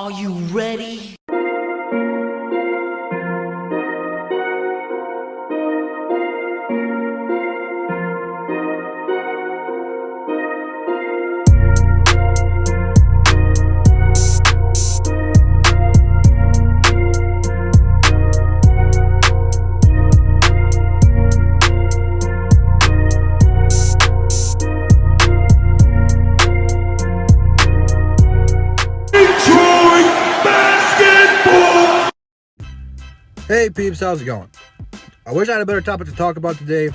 Are you ready? Hey peeps, how's it going? I wish I had a better topic to talk about today.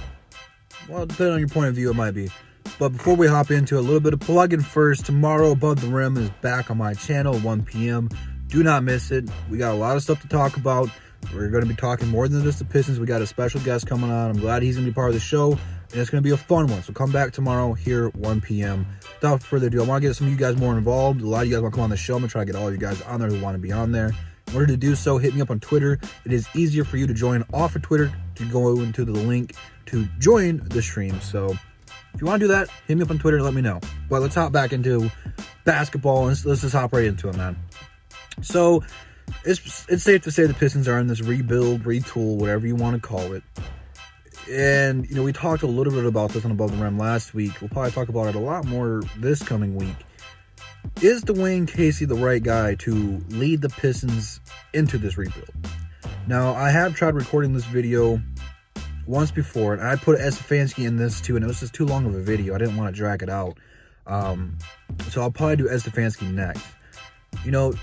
Well, depending on your point of view, it might be. But before we hop into a little bit of plugging first, tomorrow Above the Rim is back on my channel at 1 p.m. Do not miss it. We got a lot of stuff to talk about. We're going to be talking more than just the Pistons. We got a special guest coming on. I'm glad he's going to be part of the show. And it's going to be a fun one. So come back tomorrow here at 1 p.m. Without further ado, I want to get some of you guys more involved. A lot of you guys want to come on the show. I'm going to try to get all you guys on there who want to be on there. In order to do so, hit me up on Twitter. It is easier for you to join off of Twitter to go into the link to join the stream. So if you want to do that, hit me up on Twitter and let me know. But let's hop back into basketball and let's just hop right into it, man. So it's safe to say the Pistons are in this rebuild, retool, whatever you want to call it. And, you know, we talked a little bit about this on Above the Rim last week. We'll probably talk about it a lot more this coming week. Is Dwane Casey the right guy to lead the Pistons into this rebuild? Now, I have tried recording this video once before, and I put Stefanski in this too, and it was just too long of a video. I didn't want to drag it out. So I'll probably do Stefanski next. You know,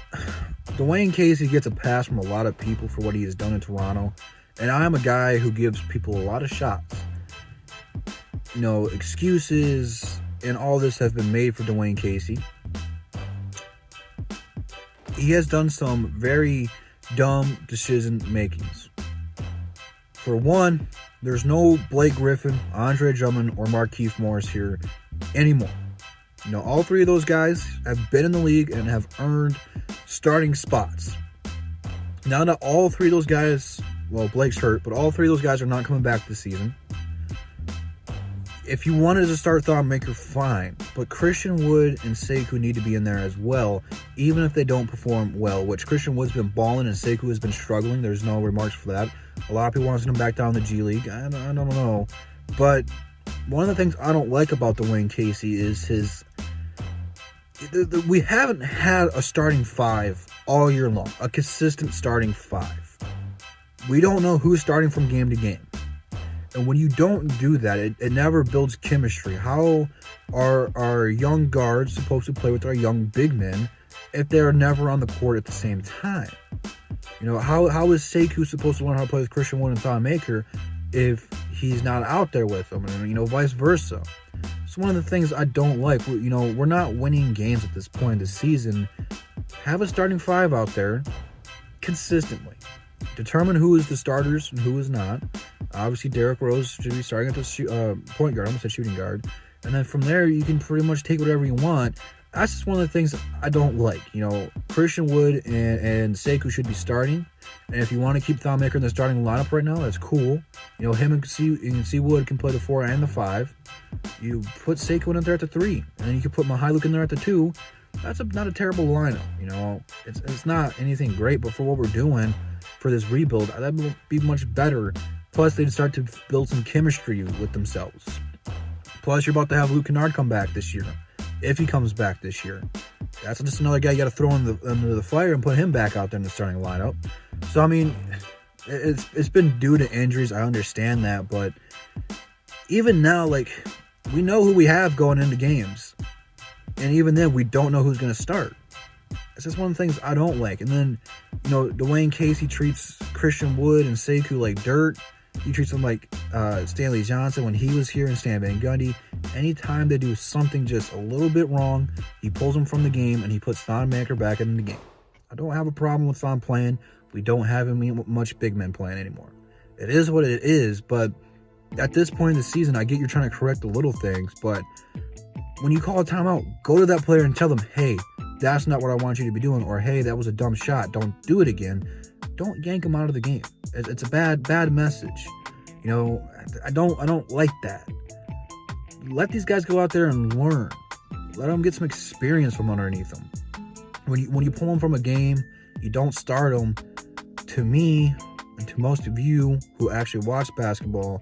Dwane Casey gets a pass from a lot of people for what he has done in Toronto, and I am a guy who gives people a lot of shots. You know, excuses and all this have been made for Dwane Casey. He has done some very dumb decision makings. For one, there's no Blake Griffin, Andre Drummond, or Markieff Morris here anymore. You know, all three of those guys have been in the league and have earned starting spots. Now that all three of those guys, well, Blake's hurt, but all three of those guys are not coming back this season. If you wanted to start Thon Maker, fine. But Christian Wood and Sekou need to be in there as well, even if they don't perform well, which Christian Wood's been balling and Sekou has been struggling. There's no remarks for that. A lot of people want to send him back down the G League. I don't know. But one of the things I don't like about Dwane Casey is his... We haven't had a starting five all year long, a consistent starting five. We don't know who's starting from game to game. And when you don't do that, it never builds chemistry. How are our young guards supposed to play with our young big men if they're never on the court at the same time? You know, how is Sekou supposed to learn how to play with Christian Wood and Thon Maker if he's not out there with them? And, you know, vice versa. It's one of the things I don't like. You know, we're not winning games at this point in the season. Have a starting five out there consistently. Determine who is the starters and who is not. Obviously, Derrick Rose should be starting at the point guard. I almost said shooting guard. And then from there, you can pretty much take whatever you want. That's just one of the things I don't like. You know, Christian Wood and Sekou should be starting. And if you want to keep Thon Maker in the starting lineup right now, that's cool. You know, him and C Wood can play the 4 and the 5. You put Sekou in there at the 3. And then you can put Mykhailiuk in there at the 2. That's not a terrible lineup. You know, it's not anything great, but for what we're doing for this rebuild, that would be much better. Plus, they'd start to build some chemistry with themselves. Plus, you're about to have Luke Kennard come back this year. If he comes back this year. That's just another guy you got to throw into the fire and put him back out there in the starting lineup. So, I mean, it's been due to injuries. I understand that. But even now, like, we know who we have going into games. And even then, we don't know who's going to start. It's just one of the things I don't like. And then, you know, Dwane Casey treats Christian Wood and Sekou like dirt. He treats them like Stanley Johnson when he was here and Stan Van Gundy. Anytime they do something just a little bit wrong, he pulls them from the game and he puts Thon Maker back in the game. I don't have a problem with Thon playing. We don't have much big men playing anymore. It is what it is, but at this point in the season, I get you're trying to correct the little things, but when you call a timeout, go to that player and tell them, hey, that's not what I want you to be doing, or hey, that was a dumb shot, don't do it again. Don't yank him out of the game. It's a bad message. You know, I don't like that. Let these guys go out there and learn. Let them get some experience from underneath them. When you pull him from a game, you don't start him. To me, and to most of you who actually watch basketball,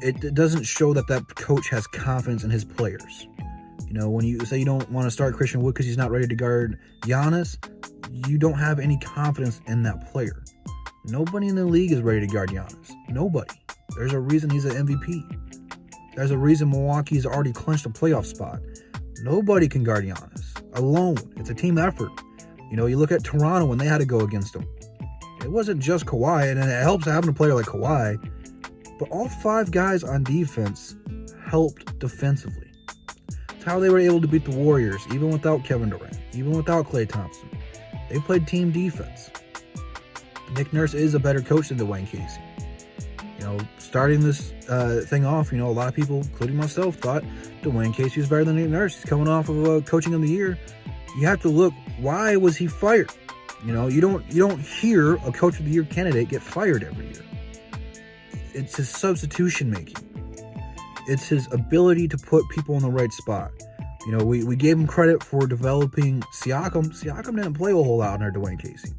it doesn't show that coach has confidence in his players. When you say you don't want to start Christian Wood because he's not ready to guard Giannis, you don't have any confidence in that player. Nobody in the league is ready to guard Giannis. Nobody. There's a reason he's an MVP. There's a reason Milwaukee's already clinched a playoff spot. Nobody can guard Giannis alone. It's a team effort. You look at Toronto when they had to go against him. It wasn't just Kawhi, and it helps having a player like Kawhi, but all 5 guys on defense helped defensively. It's how they were able to beat the Warriors, even without Kevin Durant, even without Klay Thompson. They played team defense. Nick Nurse is a better coach than Dwane Casey. Starting this thing off, a lot of people, including myself, thought Dwane Casey was better than Nick Nurse. He's coming off of coaching of the year. You have to look, why was he fired? You don't hear a coach of the year candidate get fired every year. It's his substitution making. It's his ability to put people in the right spot. We gave him credit for developing Siakam. Siakam didn't play a whole lot under Dwane Casey.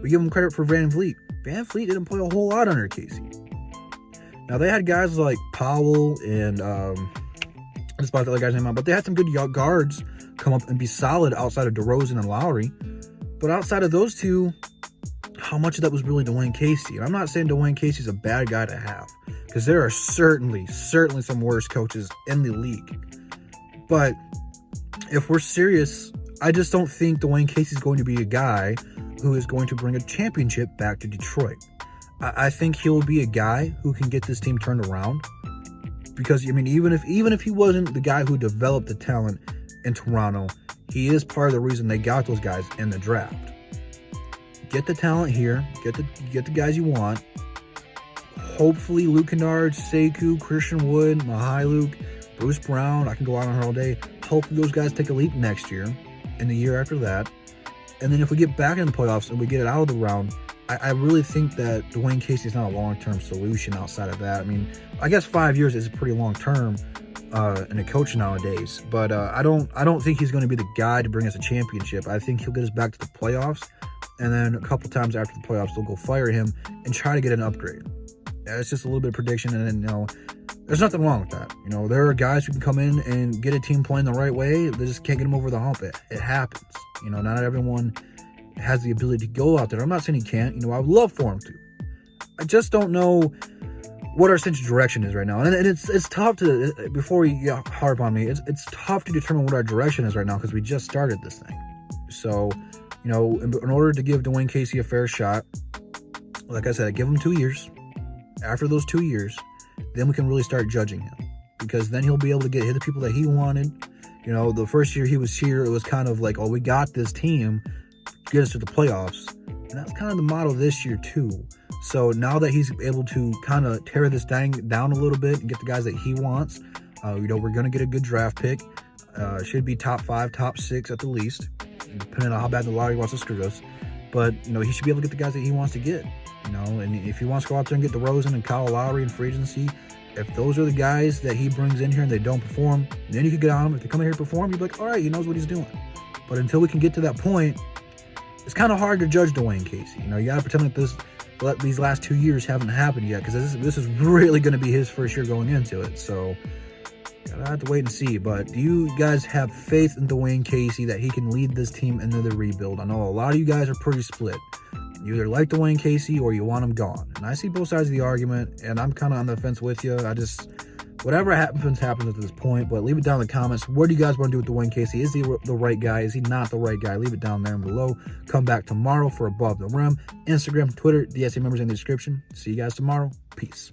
We give him credit for Van Vliet. Van Vliet didn't play a whole lot under Casey. Now, they had guys like Powell and I just bought the other guy's name out, but they had some good guards come up and be solid outside of DeRozan and Lowry. But outside of those two, how much of that was really Dwane Casey? And I'm not saying Dwane Casey's a bad guy to have, because there are certainly some worse coaches in the league. But if we're serious, I just don't think Dwane Casey's going to be a guy who is going to bring a championship back to Detroit. I think he'll be a guy who can get this team turned around. Because, even if he wasn't the guy who developed the talent in Toronto, he is part of the reason they got those guys in the draft. Get the talent here. Get the guys you want. Hopefully, Luke Kennard, Sekou, Christian Wood, Mihailuk, Bruce Brown. I can go on and on all day. Hopefully, those guys take a leap next year and the year after that. And then if we get back in the playoffs and we get it out of the round, I really think that Dwane Casey is not a long-term solution outside of that. I guess 5 years is pretty long-term in a coach nowadays. But I don't think he's going to be the guy to bring us a championship. I think he'll get us back to the playoffs. And then a couple times after the playoffs, they'll go fire him and try to get an upgrade. It's just a little bit of prediction. And then, there's nothing wrong with that. There are guys who can come in and get a team playing the right way. They just can't get them over the hump. It happens. Not everyone has the ability to go out there. I'm not saying he can't. I would love for him to. I just don't know what our sense of direction is right now. And it's tough to, before you harp on me, it's tough to determine what our direction is right now because we just started this thing. So, in order to give Dwane Casey a fair shot, like I said, give him 2 years. After those 2 years, then we can really start judging him. Because then he'll be able to get the people that he wanted. The first year he was here, it was kind of like, oh, we got this team, get us to the playoffs. And that's kind of the model this year too. So now that he's able to kind of tear this thing down a little bit and get the guys that he wants, we're going to get a good draft pick. Should be top 5, top 6 at the least, depending on how bad the lottery wants to screw us. But, he should be able to get the guys that he wants to get. And if he wants to go out there and get DeRozan and Kyle Lowry in free agency, if those are the guys that he brings in here and they don't perform, then you could get on them. If they come in here and perform, you'd be like, all right, he knows what he's doing. But until we can get to that point, it's kind of hard to judge Dwane Casey. You got to pretend like these last 2 years haven't happened yet, because this is really going to be his first year going into it. So, gotta have to wait and see. But do you guys have faith in Dwane Casey that he can lead this team into the rebuild? I know a lot of you guys are pretty split. You either like Dwane Casey or you want him gone. And I see both sides of the argument, and I'm kind of on the fence with you. Whatever happens at this point, but leave it down in the comments. What do you guys want to do with Dwane Casey? Is he the right guy? Is he not the right guy? Leave it down there and below. Come back tomorrow for Above the Rim. Instagram, Twitter, the SA members in the description. See you guys tomorrow. Peace.